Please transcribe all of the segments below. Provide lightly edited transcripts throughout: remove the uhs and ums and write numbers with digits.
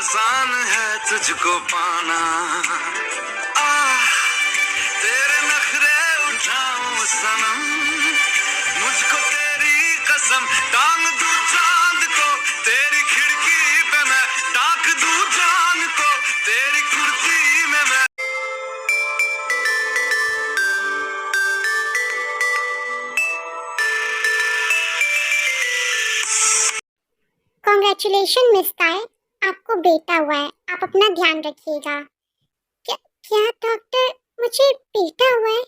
आसान है तुझको पाना। आह तेरे नखरे उठाऊं सनम, मुझको तेरी कसम टांग दूं चांद को, तेरी खिड़की पे मैं ताक दूं जान को, तेरी कुर्ती में मैं। कॉन्ग्रेचुलेशन मिस ताई, आपको बेटा हुआ है, आप अपना ध्यान रखिएगा। क्या क्या डॉक्टर, मुझे बेटा हुआ है?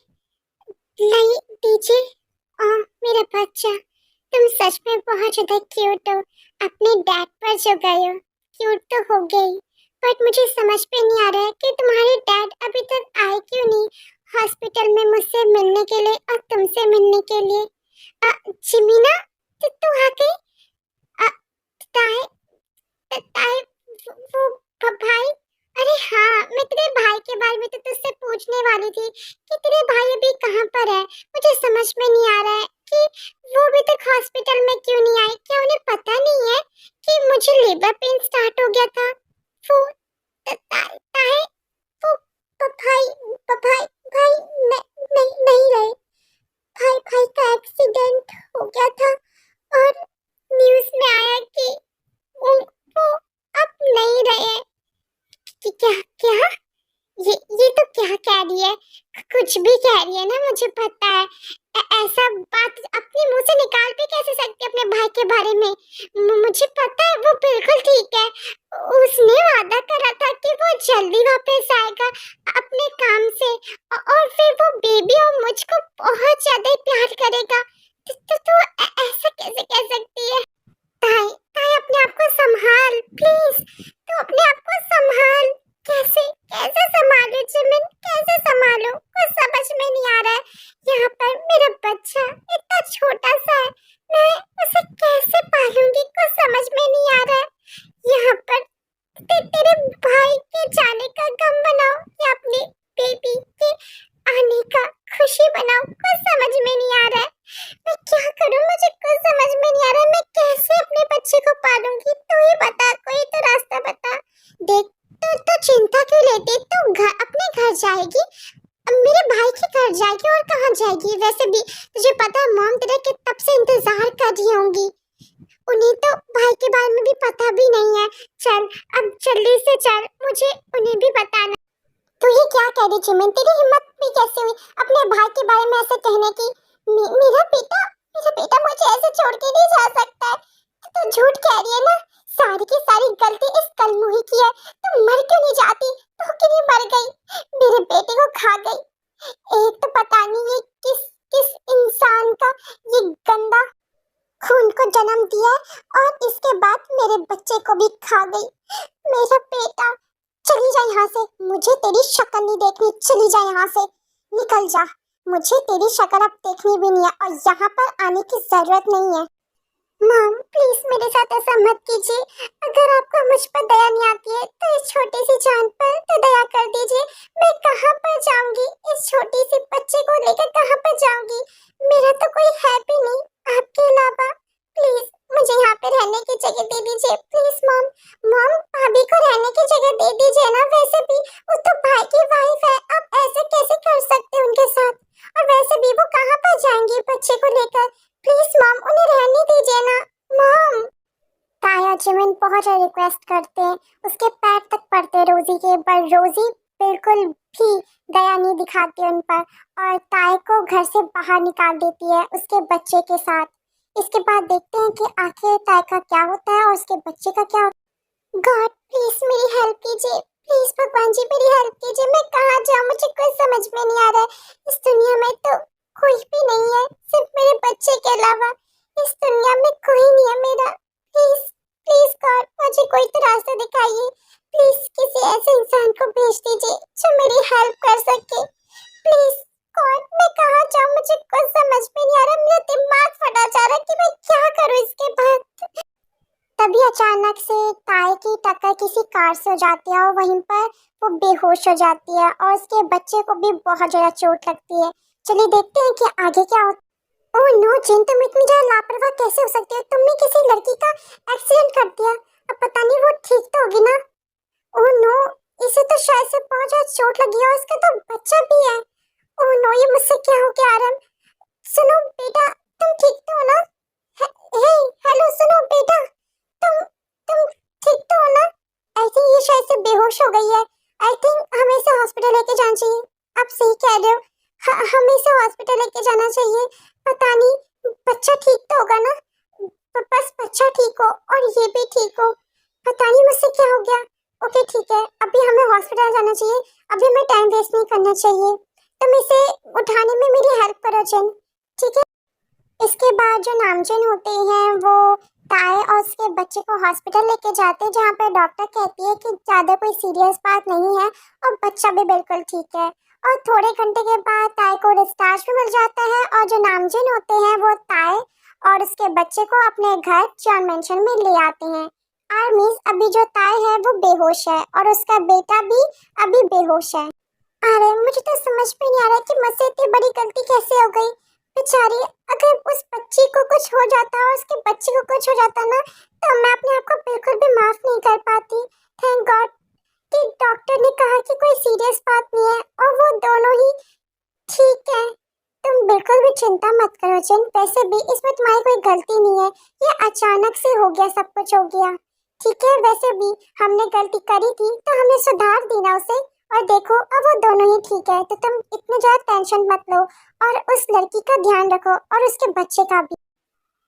लाई दीजिए। मेरा बच्चा, तुम सच में बहुत ज्यादा क्यूट हो। अपने डैड पर जो गए हो, क्यूट तो हो गई, बट मुझे समझ में नहीं आ रहा है कि तुम्हारे डैड अभी तक आए क्यों नहीं हॉस्पिटल में मुझसे मिलने के लिए और तुमसे मिलने के लिए। जिमीना, तू आ गई? ताई, ताई, वो भाई, अरे हाँ, मैं तेरे भाई के बारे में तो तुझसे पूछने वाली थी कि तेरे भाई अभी कहाँ पर है। मुझे समझ में नहीं आ रहा है कि वो अभी तक हॉस्पिटल में क्यों नहीं आए। क्या उन्हें पता नहीं है कि मुझे लेबर पेन स्टार्ट हो गया था? वो ताई, वो भाई, भाई, भाई, नहीं रहे। भाई का एक्सीडेंट हो गया था और न्यूज़ में आया कि वो अब नहीं रहे। कि क्या क्या ये तो क्या कह रही है? कुछ भी कह रही है ना, मुझे पता है। ऐसा बात अपने मुंह से निकाल भी कैसे सकती है अपने भाई के बारे में? मुझे पता है वो बिल्कुल ठीक है। उसने वादा करा था कि वो जल्दी वापस आएगा अपने काम से, और फिर वो बेबी और मुझको बहुत ज्यादा प्यार करेगा। तो ऐसा कैसे कह सकती है? ताई, ताई, अपने आप को संभाल प्लीज, तू अपने आप को संभाल। कैसे कैसे संभालूं जिमिन, कैसे संभालूं? कुछ समझ में नहीं आ रहा है। यहाँ पर मेरा बच्चा इतना छोटा सा है, मैं उसे कैसे पालूंगी? कुछ समझ में नहीं आ रहा है। यहाँ पर तेरे भाई के जाने का गम बनाओ या अपनी बेबी के आने का खुशी बनाओ, कुछ समझ में नहीं आ रहा है। मैं क्या करूं, मुझे कुछ समझ में नहीं आ रहा है। मैं कैसे अपने बच्चे को पालूंगी? तू ही बता, कोई तो रास्ता बता। देख, तो चिंता क्यों लेती? तू अपने घर जाएगी, मेरे भाई के घर जाएगी, और कहाँ जाएगी? वैसे भी तुझे पता है मॉम तेरे के तब से इंतजार कर रही होंगी। उन्हें तो भाई के बारे में भी पता भी नहीं है। चल अब जल्दी से चल, मुझे उन्हें भी बताना। तू ये क्या कह रही चिमिन? तेरी हिम्मत भी कैसे हुई अपने भाई के बारे में ऐसे कहने की? मेरा बेटा मुझे ऐसे छोड़ के नहीं जा सकता है। तो झूठ कह रही है ना? सारी की सारी गलती इस कलमुही की है। तुम मर क्यों नहीं जाती? तू क्यों नहीं मर गई? मेरे बेटे को खा गई। एक तो पता नहीं ये किस किस इंसान का ये गंदा खून को जन्म दिया है, और इसके बाद मेरे बच्चे को भी खा गई। मेरा बेटा, चली जा यहाँ से, मुझे तेरी शक्ल नहीं देखनी। चली जा यहाँ से, निकल जा, मुझे तेरी शक्ल अब देखनी भी नहीं है, और यहाँ पर आने की जरूरत नहीं है। मॉम प्लीज मेरे साथ ऐसा मत कीजिए। अगर आपको मुझ पर दया नहीं आती है तो इस छोटी सी जान पर तो दया कर दीजिए। मैं कहाँ पर जाऊंगी? इस छोटी सी बच्चे को लेकर कहाँ पर जाऊंगी? मेरा तो कोई है भी नहीं आपके अलावा। प्लीज मुझे यहाँ पे रहने की जगह दे दीजिए, प्लीज मॉम। मॉम, भाभी को रहने की जगह दे दीजिए ना। वैसे भी वो तो भाई की वाइफ है, आप ऐसे कैसे कर सकते हैं उनके साथ? और वैसे भी वो कहाँ पर जाएंगी बच्चे को लेकर? प्लीज मॉम, उन्हें रहने दीजिए ना मॉम। ताया जिमिन बहुत रिक्वेस्ट करते हैं, उसके पैर तक पड़ते रोजी के, पर रोजी बिल्कुल भी दया नहीं दिखाती उन पर, और ताए को घर से बाहर निकाल देती है उसके बच्चे के साथ। इसके बाद देखते हैं कि आखिर ताए का क्या होता है और उसके बच्चे का क्या होता है। गॉड प्लीज मेरी हेल्प कीजिए, प्लीज भगवान जी मेरी हेल्प कीजिए। मैं कहाँ जाऊँ, मुझे कुछ समझ में नहीं आ रहा है। इस दुनिया में तो कोई भी नहीं है सिर्फ मेरे बच्चे के अलावा। इस दुनिया में कोई नहीं है मेरा। प्लीज प्लीज गॉड, मुझे कोई तो रास्ता दिखाइए। प्लीज किसी ऐसे इंसान को भेज दीजिए जो मेरी हेल्प कर सके। प्लीज गॉड, मैं कहाँ जाऊँ, मुझे कुछ समझ में नहीं आ रहा। मेरा दिमाग फटा जा रहा है कि मैं क्या करूँ इसके बाद। तभी अचानक से ताए की टक्कर किसी कार से हो जाती है, और वहीं पर वो बेहोश हो जाती है, और उसके बच्चे को भी बहुत ज्यादा चोट लगती है। चलिए देखते हैं कि आगे क्या होता है। ओह नो जिन, तुम इतनी ज्यादा लापरवाह कैसे हो सकती हो? तुमने किसी लड़की का एक्सीडेंट कर दिया, अब पता नहीं वो ठीक तो होगी ना? बहुत ज्यादा चोट लगी है और उसका तो बच्चा भी है। ओह नो, ये मुझसे क्या हो गया आरम? सुनो बेटा, तुम ठीक तो हो ना? हे, हेलो सुनो बेटा, तुम ठीक तो हो ना? आई थिंक ये शायद से बेहोश हो गई है। आई थिंक हमें इसे हॉस्पिटल लेके जाना चाहिए। आप सही कह रहे हो, हमें इसे हॉस्पिटल लेके जाना चाहिए। पता नहीं बच्चा ठीक तो होगा ना? बस बच्चा ठीक हो और ये भी ठीक हो। पता नहीं मुझसे क्या हो गया। ओके ठीक है, अभी हमें हॉस्पिटल जाना चाहिए। अभी हमें टाइम वेस्ट नहीं करना चाहिए। तुम इसे उठाने में मेरी हेल्प करो जिन, ठीक है? इसके बाद जो नामजिन होते हैं वो ताए और उसके बच्चे को हॉस्पिटल लेके जाते हैं, जहाँ पे डॉक्टर कहती है कि ज़्यादा कोई सीरियस बात नहीं है और बच्चा भी बिल्कुल ठीक है। और थोड़े घंटे के बाद ताए को डिस्चार्ज भी मिल जाता है और जो नामजिन होते हैं वो ताए और उसके बच्चे को अपने घर जॉन मेंशन में ले आते हैं। आर्मीज अभी जो ताए है वो बेहोश है और उसका बेटा भी अभी बेहोश है। अरे मुझे तो समझ में नहीं आ रहा कि मुझसे इतनी बड़ी गलती कैसे हो गई। बेचारी, अगर उस बच्ची को कुछ हो जाता और उसके बच्चे को कुछ हो जाता ना, तो मैं अपने आप को बिल्कुल भी माफ नहीं कर पाती। थैंक गॉड कि डॉक्टर ने कहा कि कोई सीरियस बात नहीं है और वो दोनों ही ठीक है। तुम बिल्कुल भी चिंता मत करो जिन, वैसे भी इसमें तुम्हारी कोई गलती नहीं है। ये अचानक से हो गया, सब कुछ हो गया। ठीक है, वैसे भी हमने गलती करी थी तो हमने सुधार दी ना उसे। और देखो अब वो दोनों ही ठीक है, तो तुम इतने ज्यादा टेंशन मत लो और उस लड़की का ध्यान रखो और उसके बच्चे का भी।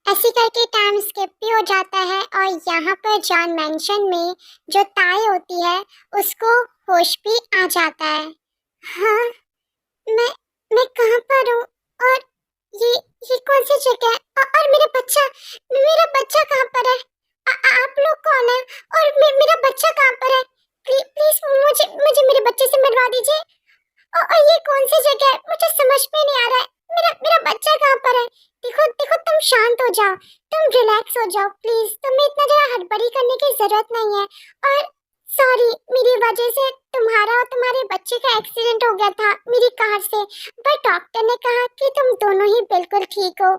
ऐसे करके टाइम स्किप भी हो जाता है और यहाँ पर जॉन मेंशन में जो ताई होती है उसको होश भी आ जाता है। हाँ, मैं मैं कहाँ पर हूँ और ये कौन सी जगह है? और मेरा बच्चा कहाँ पर है? आप लोग कौन है और मेरा बच्चा कहाँ पर है? प्लीज मुझे मुझे मेरे बच्चे से मिलवा दीजिए। और ये कौन सी जगह है? मुझे समझ में नहीं आ रहा है। मेरा बच्चा कहाँ पर है? देखो देखो, तुम शांत हो जाओ, तुम रिलैक्स हो जाओ प्लीज। तुम्हें इतना ज्यादा हड़बड़ी करने की जरूरत नहीं है। और सॉरी, मेरी वजह से तुम्हारा और तुम्हारे बच्चे का एक्सीडेंट हो गया था मेरी कार से, पर डॉक्टर ने कहा कि तुम दोनों ही बिल्कुल ठीक हो।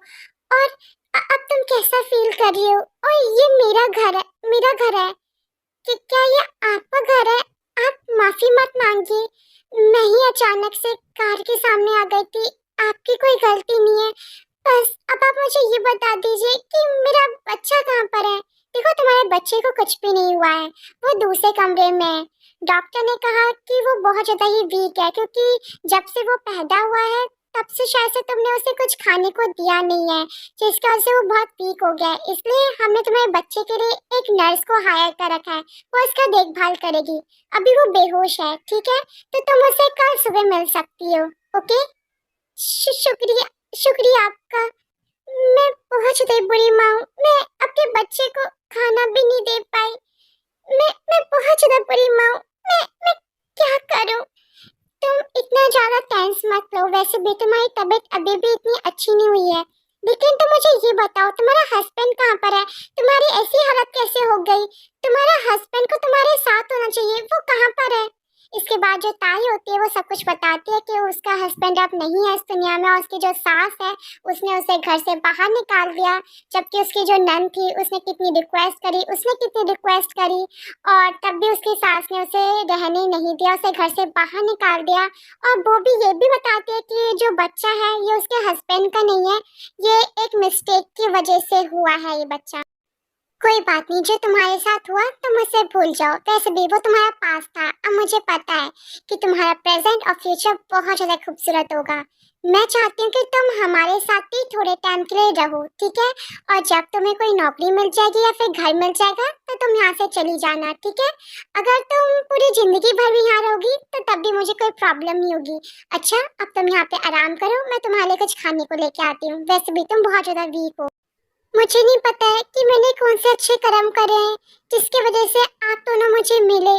और अब तुम कैसा फील कर रही हो? और ये मेरा घर है, मेरा घर है कि क्या ये आपका घर है? आप माफी मत मांगिए, मैं ही अचानक से कार के सामने आ गई थी, आपकी कोई गलती नहीं है। बस अब आप मुझे ये बता दीजिए कि मेरा बच्चा कहाँ पर है? देखो तुम्हारे बच्चे को कुछ भी नहीं हुआ है, वो दूसरे कमरे में है। डॉक्टर ने कहा कि वो बहुत ज्यादा ही वीक है, क्योंकि जब से वो पैदा हुआ है तब से शायद से तुमने उसे कुछ खाने को दिया नहीं है, जिसकी वजह से वो बहुत वीक हो गया है। इसलिए हमने तुम्हारे बच्चे के लिए एक नर्स को हायर कर रखा है, वो इसका देखभाल करेगी। अभी वो बेहोश है, ठीक है? तो तुम उसे कल सुबह मिल सकती हो। ओके, शुक्रिया, शुक्रिया आपका। मैं बहुत ज्यादा बुरी माँ हूँ, मैं अपने बच्चे को खाना भी नहीं दे पाई। मैं बहुत ज्यादा बुरी माँ हूँ। मैं क्या करूँ? तुम इतना ज्यादा टेंस मत लो, वैसे भी तुम्हारी तबीयत अभी भी इतनी अच्छी नहीं हुई है। लेकिन तुम मुझे ये बताओ, तुम्हारा हस्बैंड कहाँ पर है? तुम्हारी ऐसी हालत कैसे हो गई? तुम्हारा हस्बैंड को तुम्हारे साथ होना चाहिए, वो कहाँ पर है? इसके बाद जो ताई होती है वो सब कुछ बताती है कि उसका हस्बैंड अब नहीं है इस दुनिया में, और उसकी जो सास है उसने उसे घर से बाहर निकाल दिया। जबकि उसकी जो नन थी उसने कितनी रिक्वेस्ट करी और तब भी उसकी सास ने उसे रहने नहीं दिया, उसे घर से बाहर निकाल दिया। और वो भी ये भी बताती है कि जो बच्चा है ये उसके हस्बैंड का नहीं है, ये एक मिस्टेक की वजह से हुआ है ये बच्चा। कोई बात नहीं, जो तुम्हारे साथ हुआ तुम उसे भूल जाओ, वैसे भी वो तुम्हारा पास था। अब मुझे पता है कि तुम्हारा प्रेजेंट और फ्यूचर बहुत ज्यादा खूबसूरत होगा। मैं चाहती हूँ कि तुम हमारे साथ ही थोड़े टाइम के लिए रहो, ठीक है? और जब तुम्हें कोई नौकरी मिल जाएगी या फिर घर मिल जाएगा तो तुम यहाँ से चली जाना, ठीक है? अगर तुम पूरी जिंदगी भर भी यहाँ रहोगी तो तब भी मुझे कोई प्रॉब्लम नहीं होगी। अच्छा, अब तुम यहाँ पे आराम करो, मैं तुम्हारे लिए कुछ खाने को लेके आती हूँ। वैसे भी तुम बहुत ज्यादा वीक हो। मुझे नहीं पता है कि मैंने कौन से अच्छे कर्म करे हैं जिसकी वजह से आप दोनों मुझे मिले।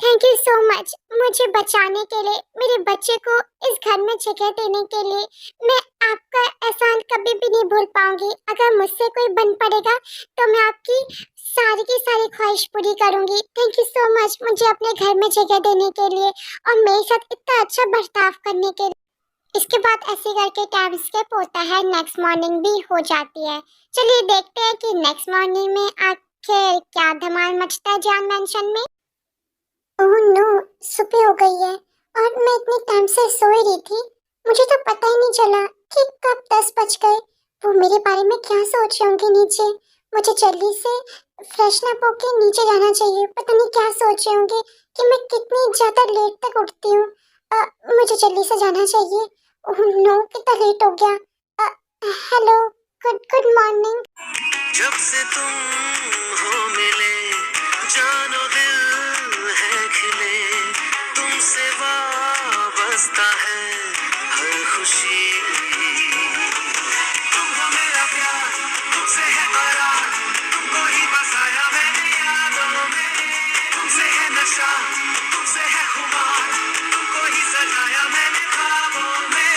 थैंक यू सो मच मुझे बचाने के लिए, मेरे बच्चे को इस घर में जगह देने के लिए। मैं आपका एहसान कभी भी नहीं भूल पाऊंगी। अगर मुझसे कोई बन पड़ेगा तो मैं आपकी सारी की सारी ख्वाहिश पूरी करूंगी। थैंक यू सो मच मुझे अपने घर में जगह देने के लिए और मेरे साथ इतना अच्छा बर्ताव करने के लिए। इसके बाद ऐसे करके टाइम स्किप होता है, नेक्स्ट मॉर्निंग भी हो जाती है। चलिए देखते हैं कि नेक्स्ट मॉर्निंग में आखिर क्या धमाल मचता है जॉन मेंशन में। ओह नो, सुबह हो गई है और मैं इतने टाइम से सो ही रही थी। मुझे तो पता ही नहीं चला कि कब 10 बज गए। वो मेरे बारे में क्या सोच रहे होंगे नीचे। मुझे जल्दी से फ्रेशन अप होके नीचे जाना चाहिए। पता नहीं क्या सोच रहे होंगे कि मैं कितनी ज्यादा लेट तक उठती हूँ। मुझे जल्दी से जाना चाहिए। ओह नो, कितना लेट हो गया। Hello, good good morning. जब से तुम हो मिले जानो दिल है खिले, तुमसे वाबस्ता है हर खुशी। तुम हो मेरा प्यार, तुमसे है करार, तुमको ही बसाया मैंने यादों में। तुमसे है नशा, तुमसे है खुमार, तुमको ही सजाया मैंने ख्वाबों में।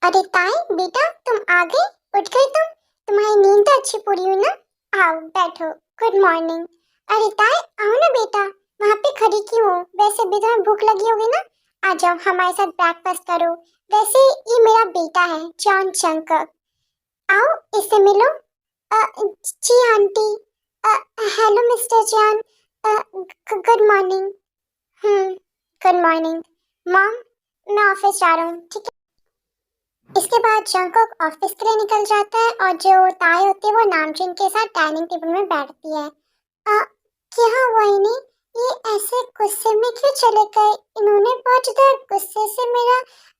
अरे ताई, बेटा तुम आ गए, उठ गई तुम। तुम्हारी नींद तो अच्छी पूरी हुई ना। आओ बैठो, गुड मॉर्निंग। अरे ताई, आओ ना बेटा, वहाँ पे खड़ी क्यों हो? वैसे भी तुम्हें भूख लगी होगी ना। आ जाओ हमारे साथ ब्रेकफास्ट करो। वैसे ये मेरा बेटा है जॉन चंकर। आओ इससे मिलो। जी aunty. Hello mister John. Good morning. Good morning. Mom, मैं ऑफिस जा रहा हूँ, ठीक है। इसके बाद जंगकुक ऑफिस के लिए निकल जाता है और जो ताई होती है वो नामचीन के साथ डाइनिंग टेबल में बैठती है। क्या हुआ इन्हें? ये ऐसे गुस्से में क्यों चले गए? इन्होंने बहुत ज्यादा गुस्से से मेरा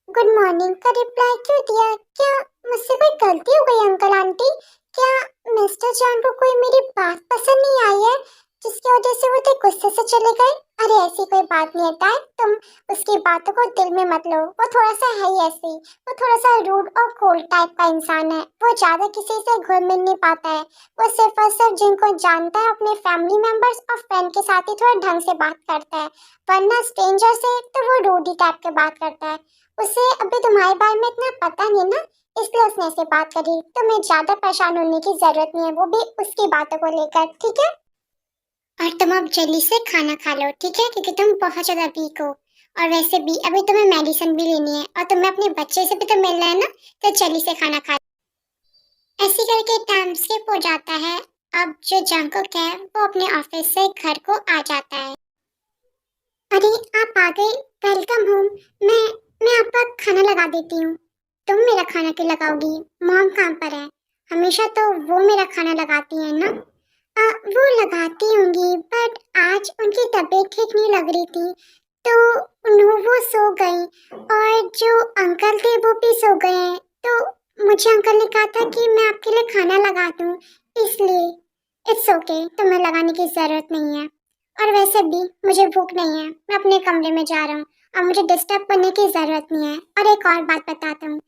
गुड मॉर्निंग का रिप्लाई क्यों दिया? क्या मुझसे कोई गलती हो गई अंकल आंटी? क्या मिस्टर जॉन को कोई मेरी बात पसंद नहीं आई है जिसकी वजह से वो इतने गुस्से से चले गए? अरे ऐसी कोई बात नहीं है ताई, तुम उसकी बातों को दिल में मत लो। वो थोड़ा सा है ही ऐसी। वो थोड़ा सा रूड और कोल्ड टाइप का इंसान है। वो ज्यादा किसी से घुल मिल नहीं पाता है। वो सिर्फ और सिर्फ जिनको जानता है अपने फैमिली मेंबर्स और फ्रेंड के साथ ही थोड़ा ढंग से बात करता है, वरना स्ट्रेंजर से तो वो रूडी टाइप के बात करता है। उसे अभी तुम्हारे बारे में इतना पता नहीं ना, इसलिए उसने ऐसे बात करी। तुम्हें ज्यादा परेशान होने की जरूरत नहीं है, वो भी उसकी बातों को लेकर, ठीक है। और तुम अब जल्दी से खाना खा लो, ठीक है, क्योंकि तुम बहुत ज्यादा वीक हो। और वैसे भी अभी तुम्हें मेडिसिन भी लेनी है और तुम्हें अपने बच्चे से भी तो मिलना है ना, तो जल्दी से खाना खा लो। ऐसे करके टाइम स्किप हो जाता है। अब जो जंगकुक है वो अपने ऑफिस से घर को आ जाता है। अरे आप आ गए, वेलकम होम। मैं आपका खाना लगा देती हूँ। तुम मेरा खाना क्यों लगाओगी? मॉम कहाँ पर है? हमेशा तो वो मेरा खाना लगाती है ना। वो लगाती होंगी, बट आज उनकी तबीयत ठीक नहीं लग रही थी, तो वो सो गई। और जो अंकल थे वो भी सो गए हैं, तो मुझे अंकल ने कहा था कि मैं आपके लिए खाना लगा दूं, इसलिए इट्स ओके, तुम्हें लगाने की जरूरत नहीं है। और वैसे भी मुझे भूख नहीं है, मैं अपने कमरे में जा रहा हूँ और मुझे डिस्टर्ब करने की जरूरत नहीं है। और एक और बात बताता हूँ,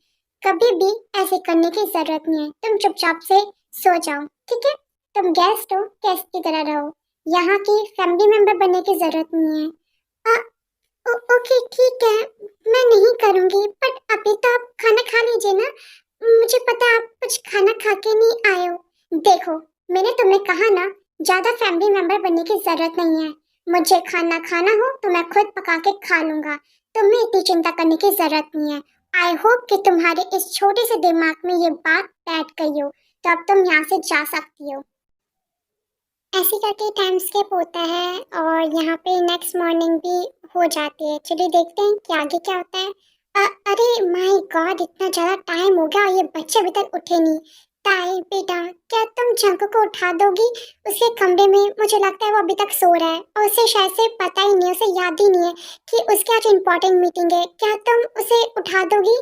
कभी भी ऐसे करने की जरूरत नहीं है। तुम चुपचाप से सो जाओ, ठीक है। तुम गेस्ट हो, गेस्ट की तरह रहो। यहाँ की फैमिली मेंबर बनने की जरूरत नहीं है। आ, ओके ठीक है, मैं नहीं करूँगी, बट अभी तो आप खाना खा लीजिए ना। मुझे पता है आप कुछ खाना खा के नहीं आए हो। देखो, मैंने तुम्हें कहा ना, ज्यादा फैमिली मेंबर बनने की जरूरत नहीं है। मुझे खाना खाना हो तो मैं खुद पका के खा लूंगा। तुम्हें इतनी चिंता करने की जरूरत नहीं है। आई होप कि तुम्हारे इस छोटे से दिमाग में ये बात बैठ गई हो, तो अब तुम यहाँ से जा सकती हो। ऐसे करके टाइम स्किप होता है और यहाँ पे नेक्स्ट मॉर्निंग भी हो जाती है। चलिए देखते हैं कि आगे क्या होता है। अरे माय गॉड, इतना ज़्यादा टाइम हो गया और ये बच्चे अभी तक उठे नहीं। ताई बेटा, क्या तुम जंको को उठा दोगी? उसके कमरे में मुझे लगता है वो अभी तक सो रहा है और उसे शायद से पता ही नहीं, उसे याद ही नहीं है कि उसकी आज इम्पोर्टेंट मीटिंग है। क्या तुम उसे उठा दोगी?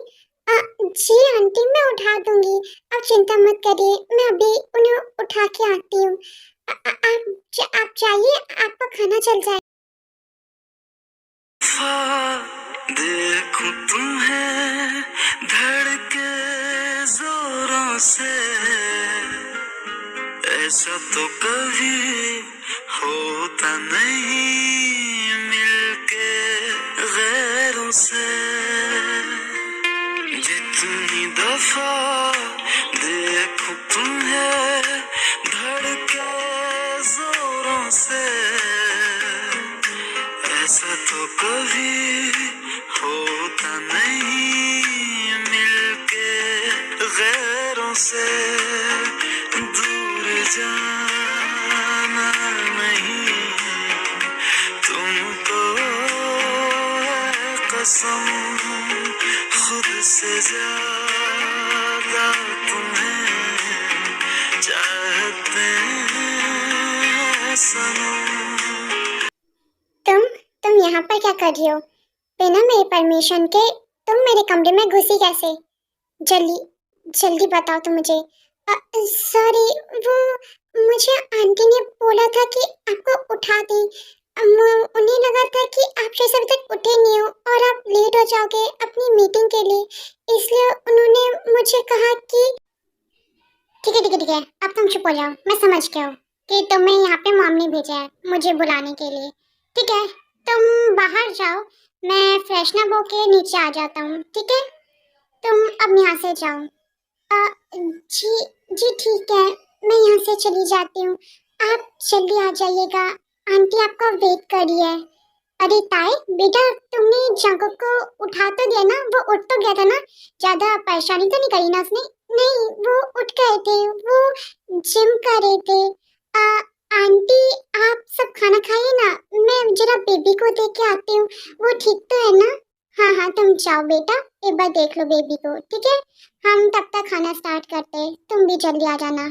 जी आंटी, मैं उठा दूंगी, आप चिंता मत करिए, मैं अभी उन्हें उठा के आती हूँ। आप जाइए, आपका खाना चल जाए। देखूं तुम्हें धड़के जोरों से, ऐसा तो कभी होता नहीं मिलके गैरों से। जितनी दफा देखूं तुम्हें धड़के जोरों से, ऐसा तो कभी होता नहीं मिलके गैरों से। दूर जाना नहीं, कसम खुद से ज्यादा तुम्हें चाहते हैं सनम। तुम यहाँ पर क्या कर रही हो? बिना मेरे परमिशन के तुम मेरे कमरे में घुसी कैसे? जल्दी जल्दी बताओ तुम मुझे। सॉरी, वो मुझे आंटी ने बोला था कि आपको उठा दें। उन्हें लगा था कि आप शायद अभी तक उठे नहीं हो और आप लेट हो जाओगे अपनी मीटिंग के लिए, इसलिए उन्होंने मुझे कहा कि ठीक है ठीक है ठीक है, अब तुम चुप हो जाओ। मैं समझ गया हूँ कि तुम्हें यहाँ पे मॉम ने भेजा है मुझे बुलाने के लिए। ठीक है, तुम बाहर जाओ, मैं फ्रेशन अप होके नीचे आ जाता हूँ। ठीक है, तुम अब यहाँ से जाओ। जी जी ठीक है, मैं यहाँ से चली जाती हूँ, आप जल्दी आ जाइएगा, आंटी आपका वेट कर रही है। अरे ताई बेटा, तुमने जंकुक को उठा तो दिया ना? वो उठ तो गया था ना? ज्यादा परेशानी तो नहीं करी ना उसने? नहीं, वो उठ गए थे, वो जिम कर रहे थे। आंटी आप सब खाना खाइए ना, मैं जरा बेबी को देख के आती हूँ, वो ठीक तो है ना? हाँ हाँ, तुम जाओ बेटा, एक बार देख लो बेबी को। ठीक है, हम तब तक खाना स्टार्ट करते हैं, तुम भी जल्दी आ जाना।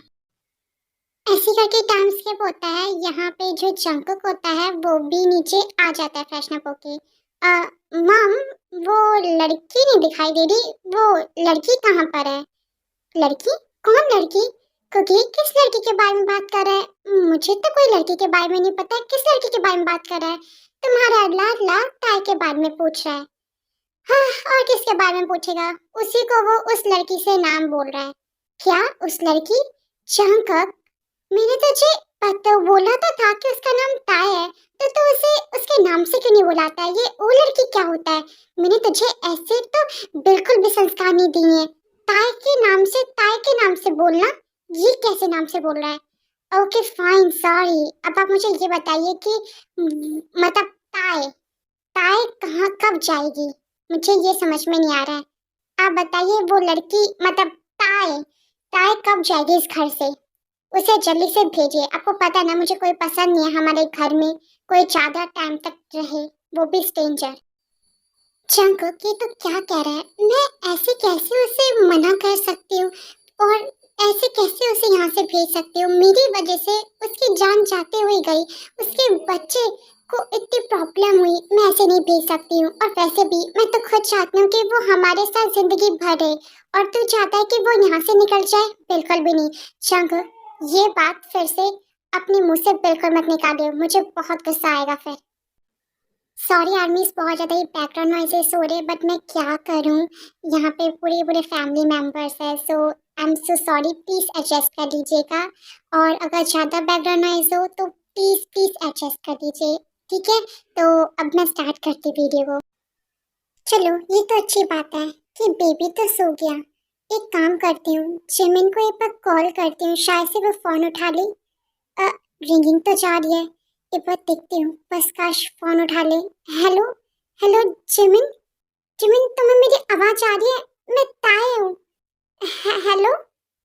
ऐसे करके टाइम स्किप होता है। यहाँ पे जो जंकुक होता है वो भी नीचे आ जाता है फ्रेशन अप होके। मम, वो लड़की नहीं दिखाई दे रही, वो लड़की कहाँ पर है? लड़की? कौन लड़की? क्योंकि किस लड़की के बारे में बात कर रहा है? मुझे तो कोई लड़की के बारे में नहीं पता, किस लड़की के बारे में बात कर रहा है? तुम्हारा लाडला ताई के बारे में पूछ रहा है। हाँ, और किसके बारे में पूछेगा? उसी को वो उस लड़की से नाम बोल रहा है। क्या उस लड़की? जंकुक, मैंने तुझे तो बोला तो था कि उसका नाम ताय है, तो उसे उसके नाम से क्यों नहीं बुलाता है? ये वो लड़की क्या होता है? मैंने तुझे ऐसे तो बिल्कुल भी संस्कार नहीं दिए हैं। ताय के नाम से बोलना, ये कैसे नाम से बोल रहा है? Okay fine, sorry. अब आप मुझे ये बताइए कि मतलब ताय ताय कहाँ कब जाएगी? मुझे ये समझ में नहीं आ रहा है। आप बताइए, वो लड़की मतलब ताय ताय कब जाएगी इस घर से? उसे जल्दी से भेजिए। आपको पता है ना, मुझे कोई पसंद नहीं है हमारे घर में कोई ज्यादा टाइम तक रहे, वो भी स्ट्रेंजर। जंकुक ये तो क्या कह रहा है? मैं ऐसे कैसे उसे मना कर सकती हूँ और ऐसे कैसे उसे यहाँ से भेज सकती हूँ? मेरी वजह से उसकी जान जाते हुए गई, उसके बच्चे को इतनी प्रॉब्लम हुई, मैं ऐसे नहीं भेज सकती हूँ। और वैसे भी मैं तो खुद चाहती हूँ कि वो हमारे साथ जिंदगी भर रहे, और तू चाहता है कि वो यहाँ से निकल जाए? बिल्कुल भी नहीं। जंकुक, ये बात फिर से अपने मुंह से बिल्कुल मत निकालियो, मुझे बहुत गुस्सा आएगा फिर। सॉरी आर्मीज, बहुत ज़्यादा ही बैकग्राउंड नॉइजेस हो रहे हैं, बट मैं क्या करूं, यहाँ पे पूरे पूरे फैमिली मेंबर्स हैं, so I am so sorry, please adjust कर लीजिएगा। और अगर ज़्यादा बैकग्राउंड नॉइज हो तो प्लीज़ प्लीज़ एडजस्ट कर दीजिए। ठीक है, तो अब मैं स्टार्ट करती वीडियो को। चलो, ये तो अच्छी बात है कि बेबी तो सो गया। एक काम करती हूँ, जिमिन को एक बार कॉल करती हूँ, शायद से वो फ़ोन उठा ले। रिंगिंग तो जा रही है, एक बार देखती हूँ, बस काश फोन उठा ले। हेलो हेलो जिमिन, जिमिन तुम्हें मेरी आवाज आ रही है? मैं ताए हूँ। हेलो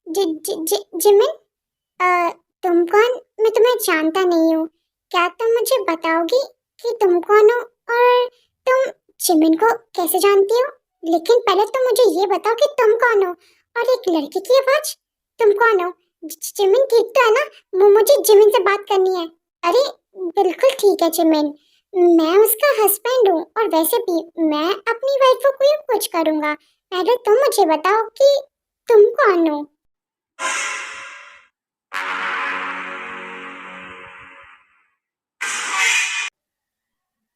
जि, जि, जि, जिमिन, तुम कौन? मैं तुम्हें जानता नहीं हूँ, क्या तुम मुझे बताओगी कि तुम कौन हो और तुम जिमिन को कैसे जानती हो? लेकिन पहले तुम मुझे ये बताओ कि तुम कौन हो, और एक लड़की की आवाज, तुम कौन हो? जिमिन ठीक तो है ना? मुझे जिमिन से बात करनी है। अरे बिल्कुल ठीक है जिमिन, मैं उसका हस्बैंड हूँ, और वैसे भी मैं अपनी वाइफ को क्यों कुछ करूँगा? पहले तुम मुझे बताओ कि तुम कौन हो?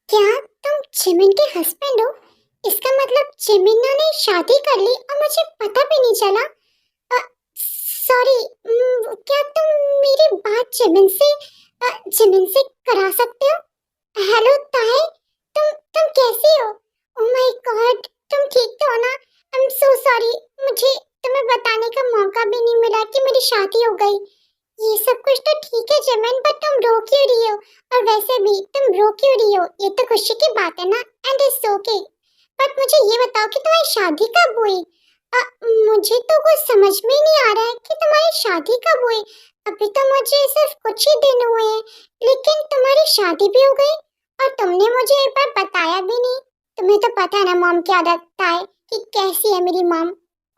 क्या तुम जिमिन के हस्बैंड हो? इसका मतलब जिमिन ने शादी कर ली और मुझे पता भी नहीं चला। सॉरी, क्या तुम मेरी बात जिमिन से करा सकते हो? हेलो ताई, तुम कैसी हो? ओह माय गॉड, तुम ठीक तो हो ना? आई एम सो सॉरी, मुझे तुम्हें बताने का मौका भी नहीं मिला कि मेरी शादी हो गई। ये सब कुछ तो ठीक है जिमिन, बट तुम रो क्यों रही हो? और वैसे भी तुम रो क्यों रही हो? ये तो खुशी की बात है ना, एंड इट्स ओके। बट मुझे ये बताओ कि तुम्हारी शादी कब हुई? मुझे तो कुछ समझ में नहीं आ रहा है कि तुम्हारी शादी कब हुई। अभी तो मुझे सिर्फ कुछ ही दिन हुए हैं, लेकिन तुम्हारी शादी भी हो गई और तुमने मुझे एक बार बताया भी नहीं। तुम्हें तो पता है ना मॉम की आदत है कि कैसी है मेरी मॉम।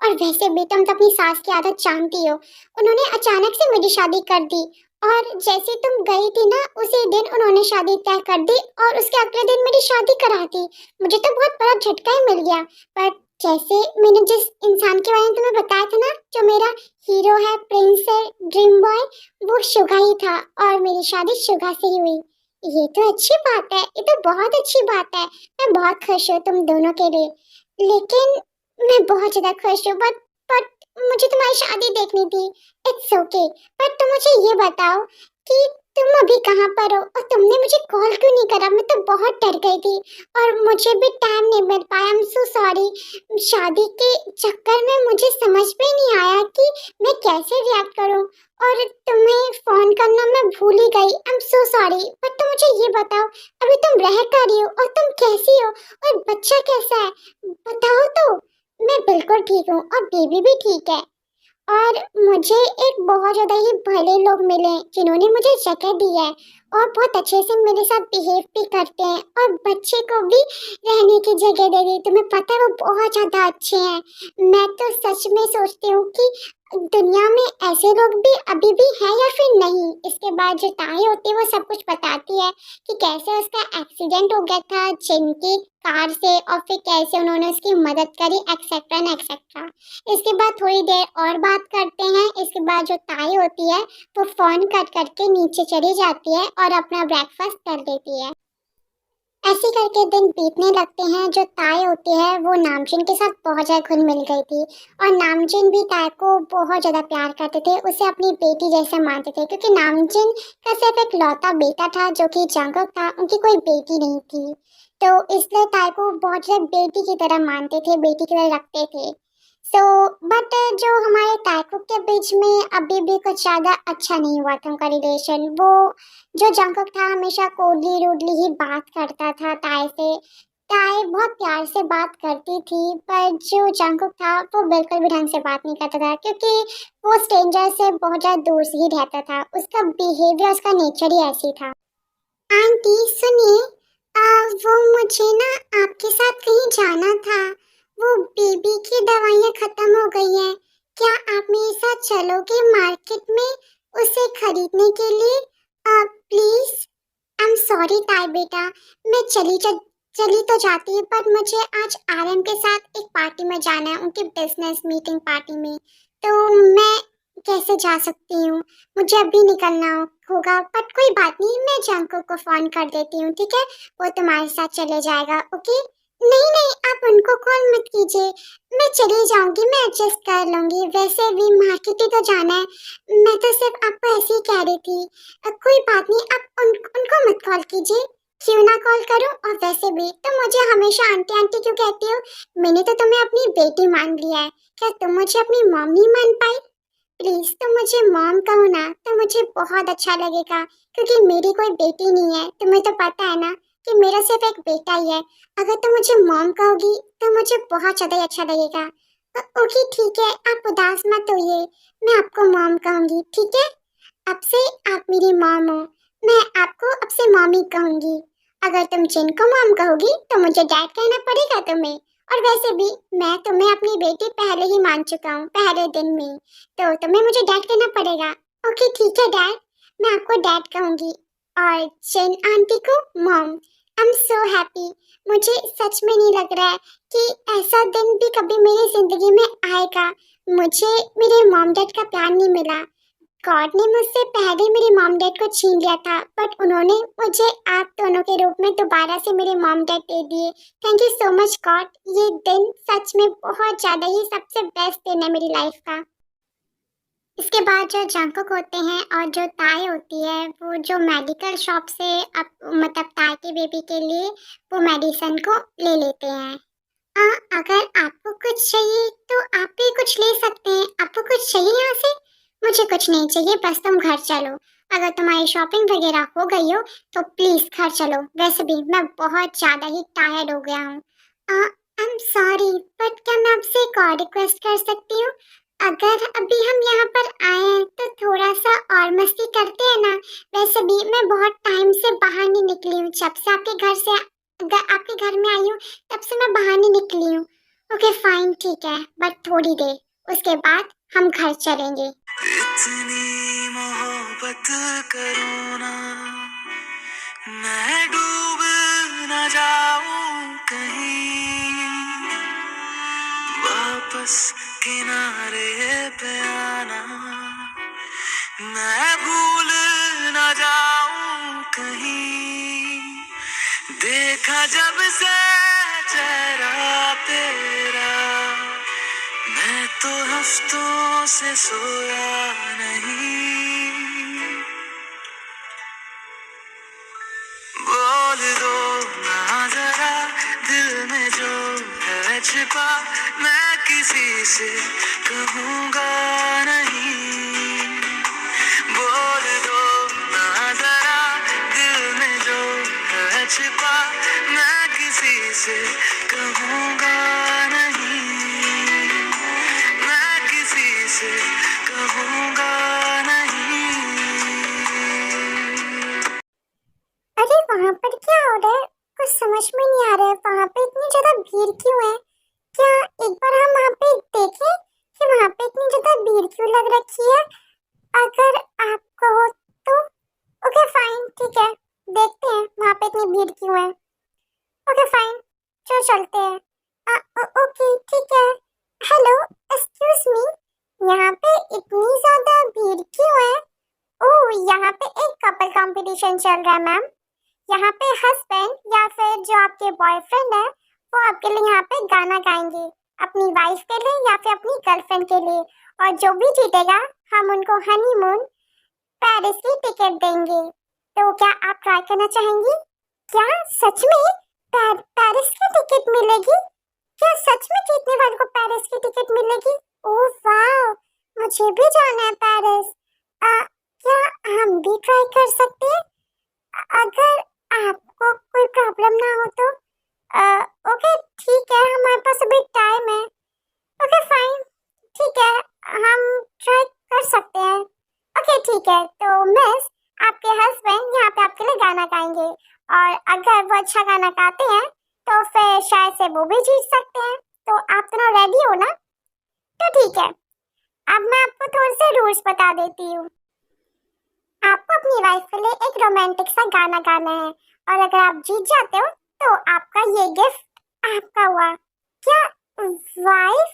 और वैसे भी तुम तो अपनी सास की आदत जानती हो। उन्होंने अचानक से मेरी शादी कर दी और जैसे तुम गई थी ना उसी दिन उन्होंने शादी तय कर दी और उसके अगले दिन मेरी शादी करा दी। मुझे तो बहुत बड़ा झटका ही मिल गया। पर जैसे मैंने जिस इंसान के बारे में तुम्हें बताया था ना, जो मेरा हीरो है, प्रिंस है, ड्रीम बॉय, वो शुगा ही था और मेरी शादी शुगा से ही हुई। ये तो अच्छी बात है, ये तो बहुत अच्छी बात है। मैं बहुत खुश हूँ तुम दोनों के लिए। लेकिन मैं बहुत ज्यादा खुश हूँ, बट मुझे तुम्हारी शादी देखनी थी। It's okay. बट तुम मुझे ये बताओ कि तुम अभी कहाँ पर हो और तुमने मुझे कॉल क्यों नहीं करा? मैं तो बहुत डर गई थी और मुझे भी टाइम नहीं मिल पाया। आई एम सो सॉरी। शादी के चक्कर में मुझे समझ में नहीं आया कि मैं कैसे रिएक्ट करूं और तुम्हें फोन करना मैं भूल ही गई। आई एम सो सॉरी। बट तुम मुझे ये बताओ, अभी तुम रह कर रही हो और तुम कैसी हो और बच्चा कैसा है? बताओ तो। मैं बिल्कुल ठीक हूँ और बेबी भी ठीक है। और मुझे एक बहुत ज़्यादा ही भले लोग मिले जिन्होंने मुझे जगह दी है और बहुत अच्छे से मेरे साथ बिहेव भी करते हैं और बच्चे को भी रहने की जगह दे दी। तुम्हें पता है वो बहुत ज़्यादा अच्छे हैं। मैं तो सच में सोचती हूँ कि दुनिया में ऐसे लोग भी अभी भी हैं या फिर नहीं। इसके बाद जो ताई होती है वो सब कुछ बताती है कि कैसे उसका एक्सीडेंट हो गया था जिनकी कार से और फिर कैसे उन्होंने उसकी मदद करी, एक्सेट्रा एंड एक्सेट्रा। इसके बाद थोड़ी देर और बात करते हैं। इसके बाद जो ताई होती है वो फोन कट करके नीचे चली जाती है और अपना ब्रेकफास्ट कर लेती है। ऐसे करके दिन बीतने लगते हैं। जो ताई होती है वो नामचीन के साथ बहुत ज़्यादा घुल मिल गई थी और नामचीन भी ताई को बहुत ज़्यादा प्यार करते थे, उसे अपनी बेटी जैसे मानते थे क्योंकि नामचीन का सिर्फ एक लौता बेटा था जो कि जंगक था, उनकी कोई बेटी नहीं थी। तो इसलिए ताई को बहुत ज़्यादा बेटी की तरह मानते थे, बेटी की तरह रखते थे। सो बट जो हमारे ताइको के बीच में अभी भी कुछ ज़्यादा अच्छा नहीं हुआ था उनका रिलेशन। वो जो जंगकुक था हमेशा कोडली रूडली ही बात करता था ताई से। ताई बहुत प्यार से बात करती थी पर जो जंगकुक था वो बिल्कुल भी ढंग से बात नहीं करता था क्योंकि वो स्ट्रेंजर से बहुत ज़्यादा दूर से ही रहता था। उसका बिहेवियर, उसका नेचर ही ऐसी था। आंटी सुनिए, वो मुझे ना आपके साथ कहीं जाना था। वो बेबी की दवाइयाँ खत्म हो गई हैं। क्या आप मेरे साथ चलोगे मार्केट में उसे खरीदने के लिए? प्लीज। आई एम सॉरी ताई बेटा, मैं चली तो जाती है पर मुझे आज आरएम के साथ एक पार्टी में जाना है, उनकी बिजनेस मीटिंग पार्टी में। तो मैं कैसे जा सकती हूँ? मुझे अभी निकलना होगा। बट कोई बात नहीं, मैं जंको को फोन कर देती हूँ, ठीक है? वो तुम्हारे साथ चले जाएगा। ओके? नहीं नहीं, आप उनको कॉल मत कीजिए, मैं चली जाऊंगी, मैं एडजस्ट कर लूंगी। वैसे भी मार्केट ही तो जाना है। मैं तो सिर्फ आपको ऐसे ही कह रही थी। कोई बात नहीं, आप उनको मत कॉल कीजिए। क्यों ना कॉल करूं? और वैसे भी तुम मुझे हमेशा आंटी आंटी क्यों कहती हो? मैंने तो तुम्हें अपनी बेटी मान लिया है, क्या तुम मुझे अपनी मॉम नहीं मान पाई? प्लीज तुम मुझे मॉम कहो ना तो मुझे बहुत अच्छा लगेगा क्योंकि मेरी कोई बेटी नहीं है। तुम्हें तो पता है ना कि मेरा सिर्फ एक बेटा ही है। अगर तुम मुझे मॉम कहोगी तो मुझे बहुत ज़्यादा ही अच्छा लगेगा। ओके ठीक है, आप उदास मत होइए, मैं आपको मॉम कहूँगी, ठीक है? अब से आप मेरी मॉम हो, मैं आपको अब से मॉमी कहूँगी। अगर तुम जिनको मॉम कहोगी तो मुझे डैड कहना पड़ेगा तुम्हें। और वैसे भी मैं तुम्हें अपनी बेटी पहले ही मान चुका हूँ, पहले दिन में, तो तुम्हें मुझे डैड कहना पड़ेगा। ओके ठीक है डैड, मैं आपको डैड कहूँगी और जिन आंटी को mom. I am so happy. मुझे सच में नहीं लग रहा है कि ऐसा दिन भी कभी मेरी जिंदगी में आएगा। मुझे मेरे मॉम डैड का प्यार नहीं मिला। गॉड ने मुझसे पहले मेरे मॉम डैड को छीन लिया था बट उन्होंने मुझे आप दोनों के रूप में दोबारा से मेरे मॉम डैड दे दिए। Thank you so much God. ये दिन सच में बहुत ज़्यादा ही सबसे बेस्ट दिन है मेरी लाइफ का। इसके बाद जो जंकुक होते हैं और जो ताई होती है वो जो मेडिकल शॉप से मतलब ताई के बेबी के लिए वो मेडिसिन को ले लेते हैं। अगर आपको कुछ चाहिए तो आप भी कुछ ले सकते हैं। आपको कुछ चाहिए यहाँ से? मुझे कुछ नहीं चाहिए, बस तुम घर चलो। अगर तुम्हारी शॉपिंग वगैरह हो गई हो तो प्लीज घर चलो। वैसे भी मैं बहुत ज्यादा ही टायर्ड हो गया हूँ। आई एम सॉरी बट क्या मैं आपसे एक और रिक्वेस्ट कर सकती हूँ? अगर अभी हम यहाँ पर आए हैं तो थोड़ा सा और मस्ती करते हैं ना। वैसे भी मैं बहुत टाइम से बाहर नहीं निकली हूँ, जब से आपके घर से आपके घर में आई हूँ तब से मैं बाहर नहीं निकली हूँ। ओके फाइन ठीक है, बट थोड़ी देर, उसके बाद हम घर चलेंगे। इतनी मोहब्बत करो ना, मैं डूब न जाऊं कहीं, वापस किनारे पे आना, मैं भूल न जाऊं कहीं। देखा जब से चेहरा तेरा, मैं तो हफ्तों से सोया नहीं। बोल दो ना जरा दिल में जो है छिपा, मैं किसी से कहूँगा नहीं। बोल दो ना जरा दिल में जो है छिपा, मैं किसी से कहूँगा नहीं, मैं किसी से कहूँगा नहीं। अरे वहाँ पर क्या हो रहा है, कुछ समझ में नहीं आ रहा है। वहाँ पे इतनी ज्यादा भीड़ क्यों है? क्या एक बार हम वहाँ पे देखें कि वहाँ पे इतनी ज्यादा भीड़ क्यों लग रखी है? अगर आप कहो तो ओके फाइन ठीक है, देखते हैं वहाँ पे इतनी भीड़ क्यों है। ओके फाइन, चलो चलते हैं। ओके ठीक है। हेलो एक्सक्यूज मी, यहाँ पे इतनी ज्यादा भीड़ क्यों है? ओह यहाँ पे एक कपल कंपटीशन चल रहा है मैम। यहाँ पे हस्बैंड या फिर जो आपके बॉयफ्रेंड है वो आपके लिए यहाँ पे गाना गाएंगे, अपनी वाइफ के लिए या फिर अपनी गर्लफ्रेंड के लिए, और जो भी जीतेगा हम उनको हनीमून पेरिस की टिकट देंगे। तो क्या आप ट्राई करना चाहेंगी? क्या सच में पेरिस की टिकट मिलेगी? क्या सच में जीतने वाले को पेरिस की टिकट मिलेगी? ओह वाह, मुझे भी जाना है पेरिस। क्या हम भी ट्राई कर सकते हैं? अगर आपको कोई प्रॉब्लम ना हो तो ओके ठीक है, हमारे पास अभी टाइम है। ओके फाइन ठीक है, हम ट्राई कर सकते हैं। ओके ठीक है, तो मिस आपके हस्बैंड यहाँ पे आपके लिए गाना गाएंगे, और अगर वो अच्छा गाना गाते हैं तो फिर शायद से वो भी जीत सकते हैं। तो आप दोनों रेडी हो ना? तो ठीक है, अब मैं आपको थोड़े से रूल्स बता देती हूँ। आपको अपनी वाइफ के लिए एक रोमांटिक सा गाना गाना है, और अगर आप जीत जाते हो तो आपका ये गिफ्ट आपका हुआ। क्या वाइफ?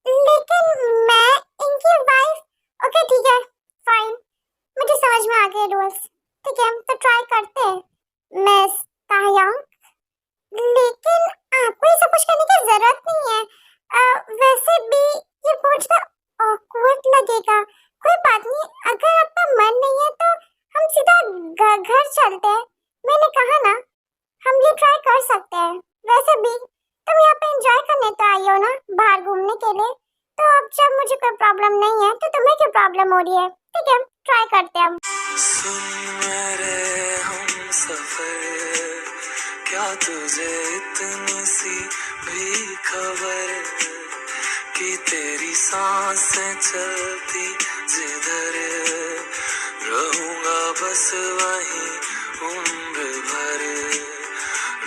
लेकिन मैं इनकी वाइफ। ओके ठीक है फाइन, मुझे समझ में आ गए रूल्स। ठीक है तो ट्राई करते हैं मिस तायंग, लेकिन आपको ये सब कुछ करने की जरूरत नहीं है। वैसे भी ये बहुत ज्यादा ऑकवर्ड लगेगा। कोई बात नहीं, अगर आपका मन नहीं है तो हम सीधा घर चलते हैं। मैंने कहा ना, हम ये ट्राई कर सकते हैं। वैसे भी तुम यहाँ पे एंजॉय करने तो आई हो ना, बाहर घूमने के लिए, तो अब जब मुझे कोई प्रॉब्लम नहीं है तो तुम्हें क्या प्रॉब्लम हो रही है? ठीक है ट्राई करते हैं हम। सुन मेरे हम सफर, क्या तुझे इतनी सी भी खबर कि तेरी सांसें चलती जिधर, रहूंगा बस वहीं उम्र भर,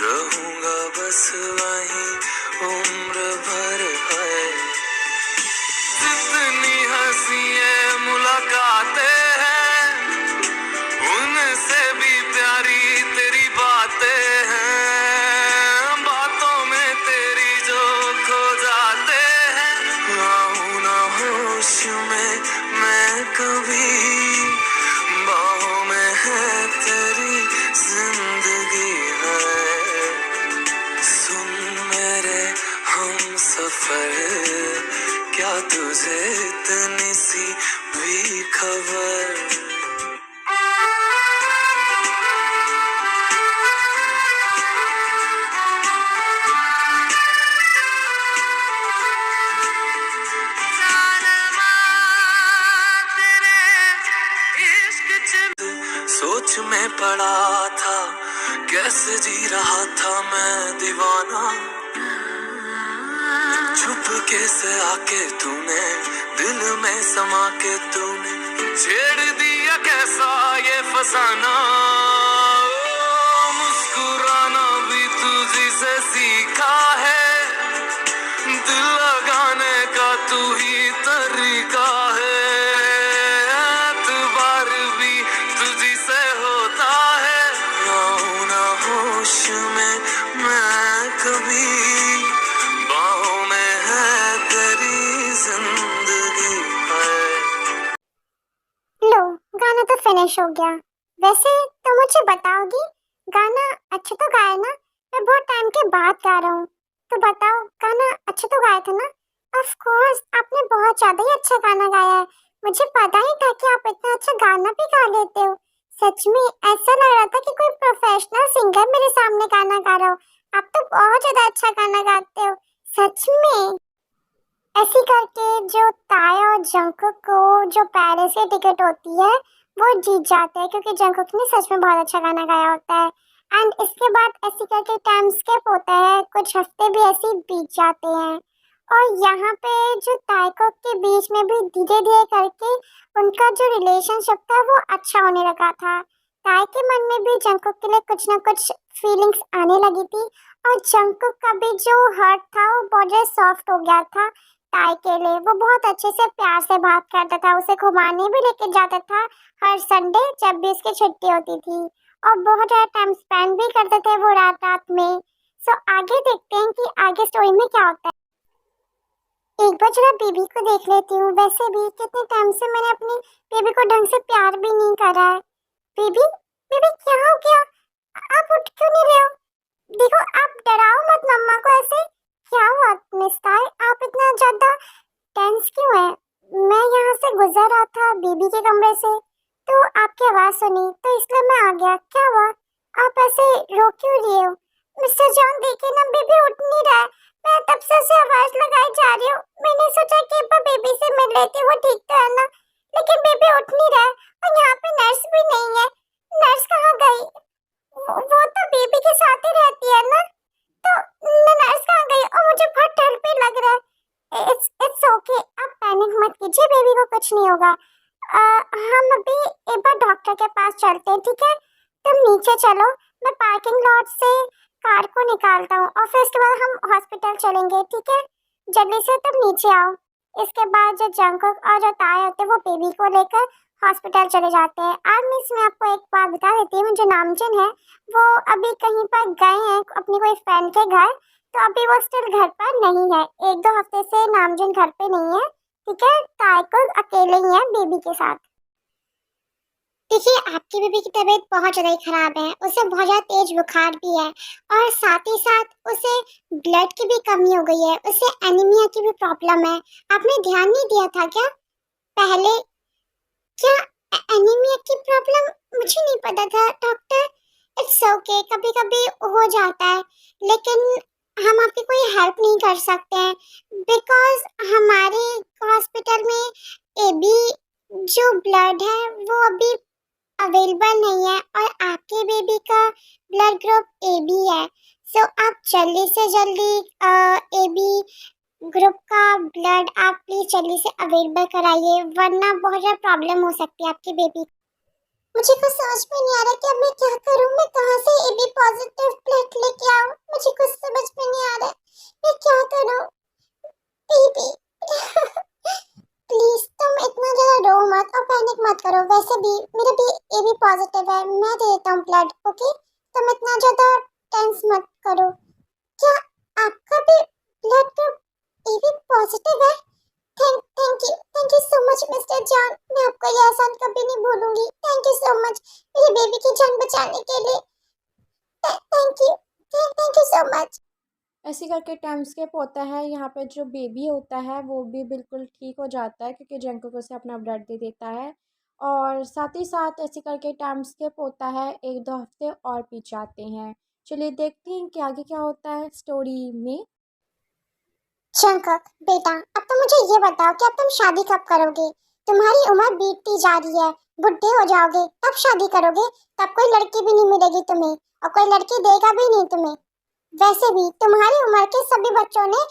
रहूंगा बस वहीं उम्र भर है। जितनी हंसियां मुलाकातें हैं, उनसे भी प्यारी तेरी बातें हैं, बातों में तेरी जो खो जाते हैं। आऊं ना होश में मैं कभी, बाहों में है तेरी जिंदगी है। सुन मेरे हम सफर, क्या तुझे इतनी सी भी खबर? सोच में पड़ा था, कैसे जी रहा था मैं दीवाना, छुप के से आके तूने दिल में समा के तूने छेड़ दिया कैसा ये फसाना। ओ, मुस्कुराना भी तू फ्रेश हो गया। वैसे तो मुझे बताओगी, गाना अच्छा तो गाया ना? मैं बहुत टाइम के बाद गा रहा हूँ, तो बताओ गाना अच्छा तो गाया था ना? ऑफ कोर्स आपने बहुत ज्यादा ही अच्छा गाना गाया है। मुझे पता ही था कि आप इतना अच्छा गाना भी गा लेते हो। सच में ऐसा लग रहा था कि कोई प्रोफेशनल सिंगर मेरे सामने गाना गा रहा हो। आप तो बहुत ज्यादा अच्छा गाना गाते हो, सच में। ऐसे करके जो ताय और जंकुक को जो पेरिस की टिकट होती है वो जीत जाते हैं, क्योंकि जंकुक ने सच में बहुत अच्छा गाना गाया होता है। एंड इसके बाद ऐसे करके टाइम स्किप होता है, कुछ हफ्ते भी ऐसे ही बीत जाते हैं। और यहाँ पे जो ताइकोक के बीच में भी धीरे धीरे करके उनका जो रिलेशनशिप था वो अच्छा होने लगा था। ताई के मन में भी जंकुक के लिए कुछ ना कुछ फीलिंग्स आने लगी थी, और जंकुक का भी जो हार्ट था वो बहुत सॉफ्ट हो गया था ताई के लिए। वो बहुत अच्छे से प्यार से बात करता था, उसे घुमाने भी लेके जाता था हर संडे जब भी उसकी छुट्टी होती थी, और बहुत ज़्यादा टाइम स्पेंड भी करते थे वो रात रात में। सो आगे देखते हैं कि आगे स्टोरी में क्या होता है। एक बार जरा बेबी को देख लेती हूँ। वैसे भी कितने टाइम से मैंने अपनी बेबी को ढंग से प्यार भी नहीं करा है। बेबी, बेबी क्या हो गया? आप उठ क्यों नहीं रहे हो? देखो आप डराओ मत मम्मा को ऐसे। क्या हुआ मिस ताई, आप इतना ज्यादा टेंस क्यों है? मैं यहाँ से गुजर रहा था बेबी के कमरे से, तो आपकी आवाज सुनी तो इसलिए मैं आ गया। क्या हुआ? आप ऐसे रो क्यों रहे हो? मिस्टर जॉन देखिए ना, बेबी उठ नहीं रहा है। मैं तब से उसे आवाज लगाई जा रही हूँ। मैंने सोचा कि एक बार बेबी से मिल लेती, वो ठीक तो है ना, लेकिन बेबी उठ नहीं रहा है। और यहाँ पे नर्स भी नहीं है। नर्स कहाँ गई? वो तो बेबी के साथ ही रहती है ना, तो नर्स कहाँ गई? और मुझे बहुत डर भी लग रहा है। इट्स ओके, आप पैनिक मत कीजिए, बेबी को कुछ नहीं होगा। हम अभी एक बार डॉक्टर के पास चलते हैं, ठीक है? तुम नीचे चलो, मैं पार्किंग लॉट से कार को निकालता हूँ और फिर उसके बाद हम हॉस्पिटल चलेंगे, ठीक है? जल्दी से तुम नीचे आओ। इसके बाद जो जंकुक और जो ताई होते हैं वो बेबी को लेकर हॉस्पिटल चले जाते हैं। और मिस मैं आपको एक बात बता देती हूँ, जो नामजिन है वो अभी कहीं पर गए हैं अपनी कोई फ्रेंड के घर, तो अभी वो स्टिल घर पर नहीं है। एक दो हफ्ते से नामजिन घर पे नहीं है, ठीक है? ताइकुल अकेले ही है बेबी के साथ। देखिए आपकी बेबी की तबीयत बहुत ज़्यादा ही खराब है, उसे बहुत ज़्यादा तेज बुखार भी है, और साथ ही साथ उसे ब्लड की भी कमी हो गई है, उसे एनीमिया की भी प्रॉब्लम है। आपने ध्यान नहीं दिया था क्या पहले? क्या एनीमिया की प्रॉब्लम? मुझे नहीं पता था डॉक्टर। इट्स ओके, कभी कभी हो जाता है, लेकिन हम आपकी कोई हेल्प नहीं कर सकते हैं, बिकॉज हमारे हॉस्पिटल में एबी जो ब्लड है वो अभी अवेलेबल नहीं है, और आपके बेबी का ब्लड ग्रुप एबी है। सो आप जल्दी से जल्दी एबी ग्रुप का ब्लड आप प्लीज जल्दी से अवेलेबल कराइए, वरना बहुत ज़्यादा प्रॉब्लम हो सकती है आपकी बेबी। मुझे कुछ समझ में नहीं आ रहा कि अब मैं क्या करूं। मैं कहां से एबी पॉजिटिव ब्लड लेके आऊं? मुझे कुछ समझ में नहीं आ रहा है। मैं क्या करूं? बेबी प्लीज तुम इतना ज्यादा रो मत और पैनिक मत करो। वैसे भी मेरा भी एबी पॉजिटिव है, मैं दे देता हूं ब्लड, ओके? तुम इतना ज्यादा टेंस मत करो। क्या आपका भी ब्लड ग्रुप एबी पॉजिटिव है? Thank you so much mister John. मैं आपका ये एहसान कभी नहीं भूलूंगी। थैंक यू सो मच मेरी बेबी की जान बचाने के लिए। Thank you so much. ऐसे करके टाइम स्किप होता है। यहाँ पे जो बेबी होता है वो भी बिल्कुल ठीक हो जाता है, क्योंकि जंकुक उसे अपना ब्लड दे देता है। और साथ ही साथ ऐसे करके टाइम स्किप होता है, एक दो हफ्ते और बीत जाते हैं। चलिए देखते हैं कि आगे क्या होता है स्टोरी में। जंकुक बेटा, अब तो मुझे ये बताओ कि अब तुम शादी कब करोगे? तुम्हारी उम्र बीतती जा रही है, बुढ़े हो जाओगे तब शादी करोगे। तब कोई लड़की भी नहीं मिलेगी तुम्हें, और कोई लड़की देगा भी नहीं तुम्हें। वैसे भी तुम्हारी उम्र के सभी बच्चों ने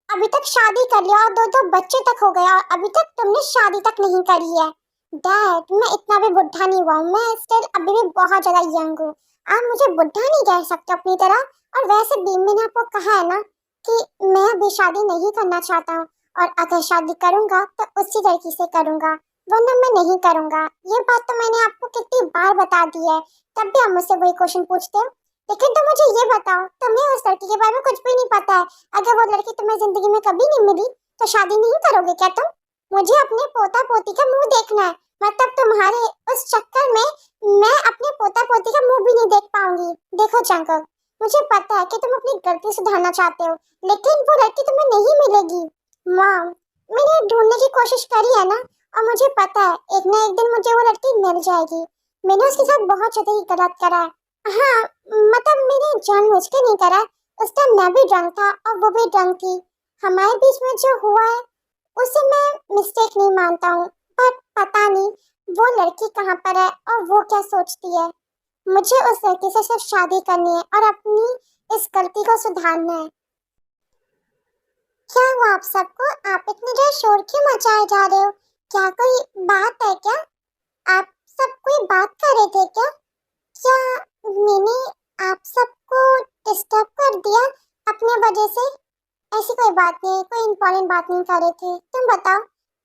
अभी तक शादी कर लिया, और दो दो बच्चे तक हो गया, और अभी तक तुमने शादी तक नहीं करी है। डैड, मैं इतना भी बुढ़ा नहीं हुआ हूँ, मैं स्टिल अभी भी बहुत ज्यादा यंग हूँ। आप मुझे बुढ़ा नहीं कह सकते अपनी तरह। और वैसे भी मैंने आपको कहा है ना कि मैं अभी शादी नहीं करना चाहता हूँ, और अगर शादी करूंगा तो उसी लड़की से करूंगा, वरना मैं नहीं करूंगा। ये बात तो मैंने आपको कितनी बार बता दी है, तब भी आप मुझसे वही क्वेश्चन पूछते हो। लेकिन तुम मुझे ये बताओ, तुम्हें उस लड़की के बारे में कुछ भी नहीं पता है। अगर वो लड़की तुम्हें जिंदगी में कभी नहीं मिली तो शादी नहीं करोगे क्या तुम? मुझे अपने पोता पोती का मुंह देखना है, मतलब तुम्हारे उस चक्कर में मैं अपने पोता पोती का मुंह भी नहीं देख पाऊंगी। देखो जंकक, मुझे पता है कि तुम अपनी गलती सुधारना चाहते हो, लेकिन वो लड़की तुम्हें नहीं मिलेगी। मॉम, मैंने ढूंढने की कोशिश करी है ना, और मुझे पता है एक ना एक दिन मुझे वो लड़की मिल जाएगी। मैंने उसके साथ बहुत ज्यादा ही गलत करा है। हाँ, मतलब मैंने जानबूझ के नहीं करा। उस टाइम मैं भी ड्रंक था और वो भी ड्रंक थी। हमारे बीच में जो हुआ है उसे मैं मिस्टेक नहीं मानता हूँ, पर पता नहीं वो लड़की कहाँ पर है और वो क्या सोचती है। मुझे उस लड़की से सिर्फ शादी करनी है और अपनी इस गलती को सुधारना है। क्या हुआ आप सबको? आप इतने देर शोर क्यों मचाए जा रहे हो? क्या कोई बात है क्या? आप सब कोई बात कर रहे थे क्या? क्या मैंने आप सबको डिस्टर्ब कर दिया अपने वजह से? ऐसी कोई बात नहीं, कोई इम्पोर्टेंट बात नहीं कर रहे थे। तुम बताओ,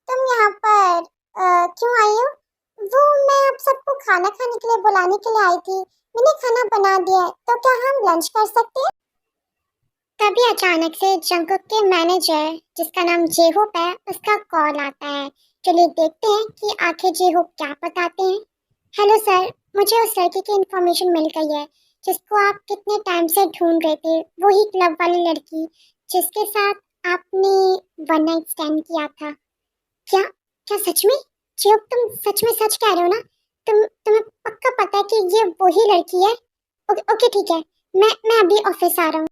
तुम यहाँ पर क्यों आई हो? वो मैं आप सबको खाना खाने के लिए बुलाने के लिए आई थी। मैंने खाना बना दिया है, तो क्या हम लंच कर सकते हैं? तभी अचानक से जंकुक के मैनेजर, जिसका नाम जेहोप है, उसका कॉल आता है। चलिए देखते हैं कि आखिर जेहोप क्या बताते हैं। हेलो सर, मुझे उस लड़की की इंफॉर्मेशन मिल गई है जिसको आप कितने टाइम से ढूंढ रहे थे। वही क्लब वाली लड़की जिसके साथ आपने वन नाइट स्टैंड किया था। क्या क्या सच में? जेहोप, तुम सच में सच कह रहे हो ना? तुम्हें पक्का पता है कि ये वही लड़की है? ओके ओके ठीक है, मैं अभी ऑफिस आ रहा हूँ।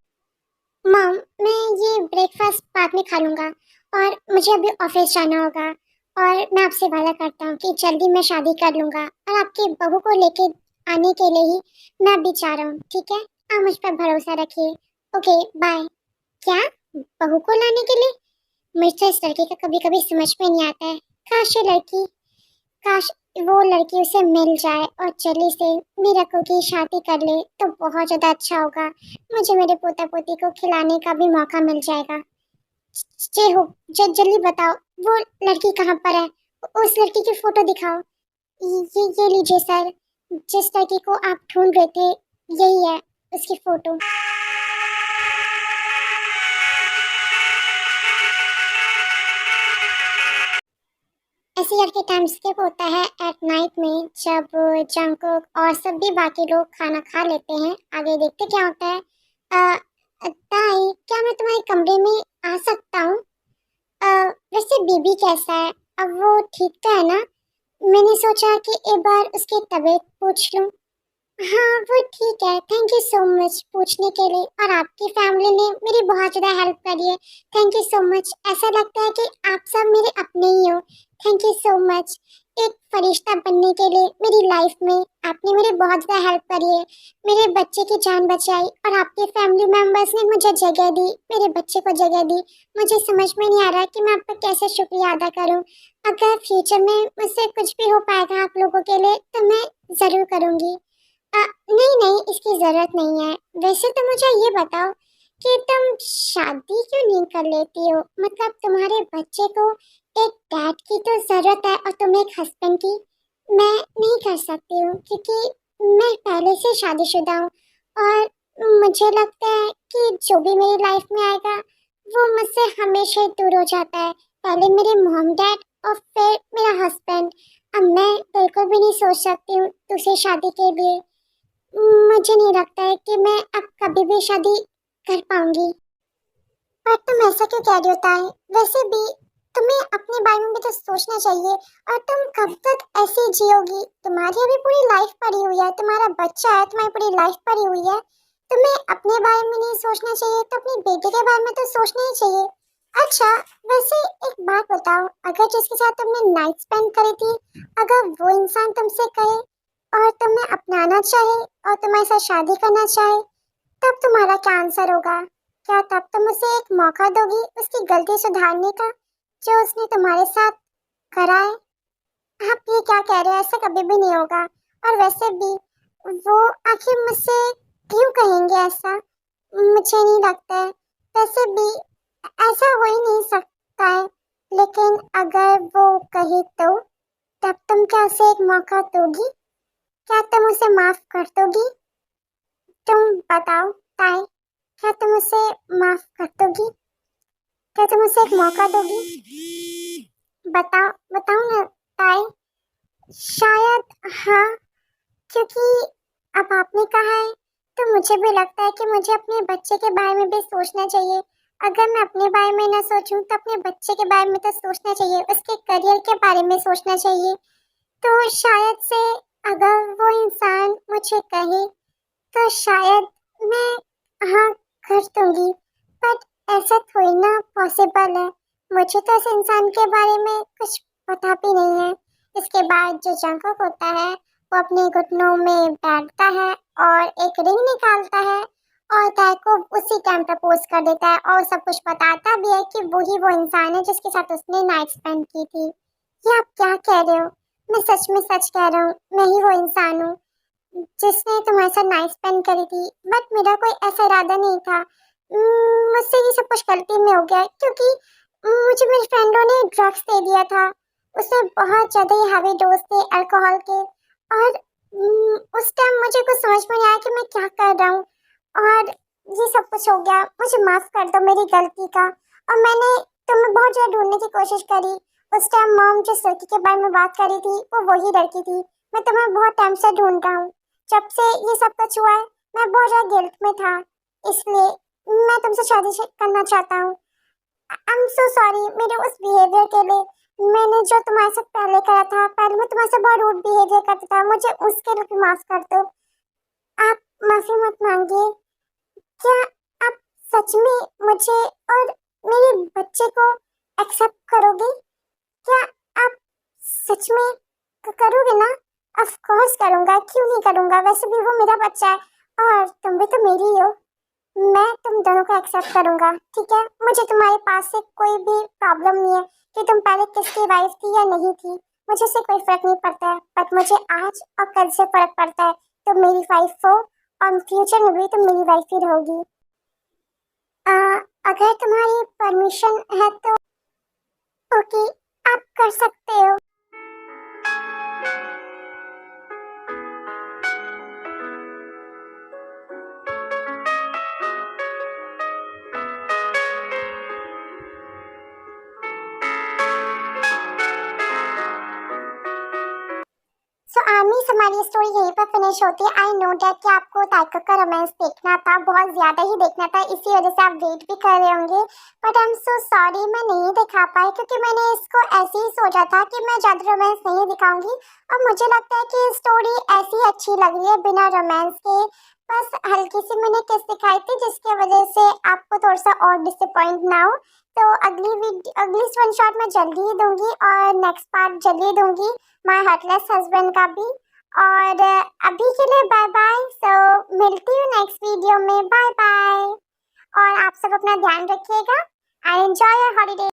मॉम, मैं ये ब्रेकफास्ट बाद में खा लूंगा और मुझे अभी ऑफिस जाना होगा। और मैं आपसे वादा करता हूँ कि जल्दी मैं शादी कर लूंगा और आपकी बहू को लेके आने के लिए ही मैं अभी जा रहा हूँ। ठीक है, आप मुझ पर भरोसा रखिए। Okay bye. क्या? बहू को लाने के लिए? मुझे इस लड़की का कभी कभी समझ में नहीं आता है। काश ये लड़की, काश वो लड़की उसे मिल जाए और जल्दी से मीराको की शादी कर ले तो बहुत ज्यादा अच्छा होगा। मुझे मेरे पोता पोती को खिलाने का भी मौका मिल जाएगा। जे हो, जल्दी बताओ वो लड़की कहाँ पर है? उस लड़की की फोटो दिखाओ। ये लीजिए सर, जिस लड़की को आप ढूंढ रहे थे यही है उसकी फोटो। ऐसे करके टाइम स्किप होता है एट नाइट में, जब जंकुक और सब भी बाकी लोग खाना खा लेते हैं। आगे देखते क्या होता है। ताई, क्या मैं तुम्हारे कमरे में आ सकता हूँ? वैसे बीबी कैसा है? अब वो ठीक तो है ना? मैंने सोचा कि एक बार उसकी तबीयत पूछ लूं। हाँ वो ठीक है, थैंक यू सो मच पूछने के लिए। और आपकी फैमिली ने मेरी बहुत ज़्यादा हेल्प करी है। Thank you so much. ऐसा लगता है कि आप सब मेरे अपने ही हो। Thank you so much. एक फरिश्ता बनने के लिए मेरी लाइफ में आपने मेरी बहुत ज़्यादा हेल्प करी है। मेरे बच्चे की जान बचाई और आपके फैमिली मेम्बर्स ने मुझे जगह दी, मेरे बच्चे को जगह दी। मुझे समझ में नहीं आ रहा कि मैं आपका कैसे शुक्रिया अदा करूं। अगर फ्यूचर में मुझसे कुछ भी हो पाएगा आप लोगों के लिए तो मैं ज़रूर करूँगी। नहीं नहीं, इसकी जरूरत नहीं है। वैसे तो मुझे ये बताओ कि तुम शादी क्यों नहीं कर लेती हो? मतलब तुम्हारे बच्चे को एक डैड की तो जरूरत है और तुम एक हस्बैंड की। मैं नहीं कर सकती हूँ क्योंकि मैं पहले से शादीशुदा हूँ और मुझे लगता है कि जो भी मेरी लाइफ में आएगा वो मुझसे हमेशा ही दूर हो जाता है। पहले मेरे मॉम डैड और फिर मेरा हस्बैंड। अब मैं बिल्कुल भी नहीं सोच सकती हूँ दूसरी शादी के लिए। मुझे नहीं लगता है कि मैं अब कभी भी शादी कर पाऊंगी। पर तुम ऐसा क्यों कह रही हो ताई? वैसे भी तुम्हें अपने बारे में भी तो सोचना चाहिए। और तुम कब तक ऐसे ही जियोगी? तुम्हारी अभी पूरी लाइफ पड़ी हुई है, तुम्हारा बच्चा है, तुम्हारी पूरी लाइफ पड़ी हुई है। तुम्हें अपने बारे में नहीं सोचना चाहिए तो अपनी बेटी के बारे में तो सोचना ही चाहिए। अच्छा, वैसे एक बात बताओ, अगर जिसके साथ तुमने नाइट स्पेंड करी थी, अगर वो इंसान तुमसे कहे और तुम्हें अपनाना चाहे और तुम्हारे साथ शादी करना चाहे, तब तुम्हारा क्या आंसर होगा? क्या तब तुम उसे एक मौका दोगी उसकी गलती सुधारने का जो उसने तुम्हारे साथ करा है? आप ये क्या कह रहे हो? ऐसा कभी भी नहीं होगा। और वैसे भी वो आखिर मुझसे क्यों कहेंगे ऐसा? मुझे नहीं लगता है। वैसे भी ऐसा हो ही नहीं सकता है। लेकिन अगर वो कहे तो तब तुम क्या उसे एक मौका दोगी? क्या तुम उसे माफ कर दोगी? तुम बताओ ताई, क्या तुम उसे माफ कर दोगी? क्या तुम उसे एक मौका दोगी? बताओ बताओ ना ताई। शायद हाँ, क्योंकि अब आपने कहा है तो मुझे भी लगता है कि मुझे अपने बच्चे के बारे में भी सोचना चाहिए। अगर मैं अपने बारे में ना सोचूं तो अपने बच्चे के बारे में तो सोचना चाहिए, उसके करियर के बारे में सोचना चाहिए। तो शायद से अगर वो इंसान मुझे कहे तो शायद मैं हाँ कर दूंगी, बट ऐसा थोड़ी ना पॉसिबल है। मुझे तो उस इंसान के बारे में कुछ पता भी नहीं है। इसके बाद जो जंगकुक होता है वो अपने घुटनों में बैठता है और एक रिंग निकालता है और ताई को उसी टाइम प्रपोज कर देता है और सब कुछ बताता भी है कि वही वो इंसान है जिसके साथ उसने नाइट स्पेंड की थी। ये आप क्या कह रहे हो? मैं सच में सच कह रहा हूँ, मैं ही वो इंसान हूँ जिसने तुम्हारे साथ नाइट स्पेंड करी थी। बट मेरा कोई ऐसा इरादा नहीं था। मुझसे ये सब कुछ गलती में हो गया क्योंकि मुझे मेरे फ्रेंडों ने ड्रग्स दे दिया था। उसमें बहुत ज़्यादा ही हैवी डोज थे अल्कोहल के, और उस टाइम मुझे कुछ समझ में नहीं आया कि मैं क्या कर रहा हूँ, और ये सब कुछ हो गया। मुझे माफ़ कर दो मेरी गलती का। और मैंने तुम्हें बहुत ज़्यादा ढूंढने की कोशिश करी। उस टाइम मॉम जिस लड़की के बारे में बात करी थी वो वही लड़की थी। मैं तुम्हें बहुत टाइम से ढूंढ रहा हूँ। जब से ये सब कुछ हुआ है मैं बहुत ज़्यादा गिल्ट में था, इसलिए मैं तुमसे शादी करना चाहता हूँ। आई एम सो सॉरी मेरे उस बिहेवियर के लिए। मैंने जो तुम्हारे साथ पहले करा था, पहले मैं तुम्हारे साथ बहुत रूड बिहेवियर करता था, मुझे उसके लिए भी माफ कर दो। आप माफी मत मांगिए। क्या आप सच में मुझे और मेरे बच्चे को एक्सेप्ट करोगे? क्या आप सच में करोगे ना? ऑफ कोर्स करूंगा, क्यों नहीं करूंगा, वैसे भी वो मेरा बच्चा है और तुम भी तो मेरी ही हो। मैं तुम दोनों को एक्सेप्ट करूंगा, ठीक है? मुझे तुम्हारे पास से कोई भी प्रॉब्लम नहीं है कि तुम पहले किसकी वाइफ थी या नहीं थी। मुझे से कोई फर्क नहीं पड़ता है, बट मुझे आज और कल से फर्क पड़ता है। तुम मेरी वाइफ हो और फ्यूचर में भी तुम मेरी वाइफ ही रहोगी। आ, अगर तुम्हारी परमिशन है तो ओके, आप कर सकते हो। सो आर्मीज हमारी स्टोरी यहीं पर फिनिश होती है। आई नो डैट कि आपको ताइकक का रोमांस देखना था, बहुत ज्यादा ही देखना था, इसी वजह से आप वेट भी कर रहे होंगे। But I am so sorry मैं नहीं दिखा पाई क्योंकि मैंने इसको ऐसे ही सोचा था कि मैं ज्यादा रोमांस नहीं दिखाऊंगी, और मुझे लगता है कि स्टोरी ऐसी अच्छी लग रही है बिना रोमांस के। बस हल्की सी मैंने किस दिखाई थी जिसकी वजह से आपको थोड़ा सा और डिसअपॉइंट ना हो। तो अगली वन शॉट मैं जल्दी ही दूंगी और नेक्स्ट पार्ट जल्दी दूंगी, माय हार्टलेस हस्बैंड का भी। और अभी के लिए बाय बाय। सो मिलती हूँ नेक्स्ट वीडियो में, बाय बाय। और आप सब अपना ध्यान रखिएगा एंड एंजॉय योर हॉलीडे।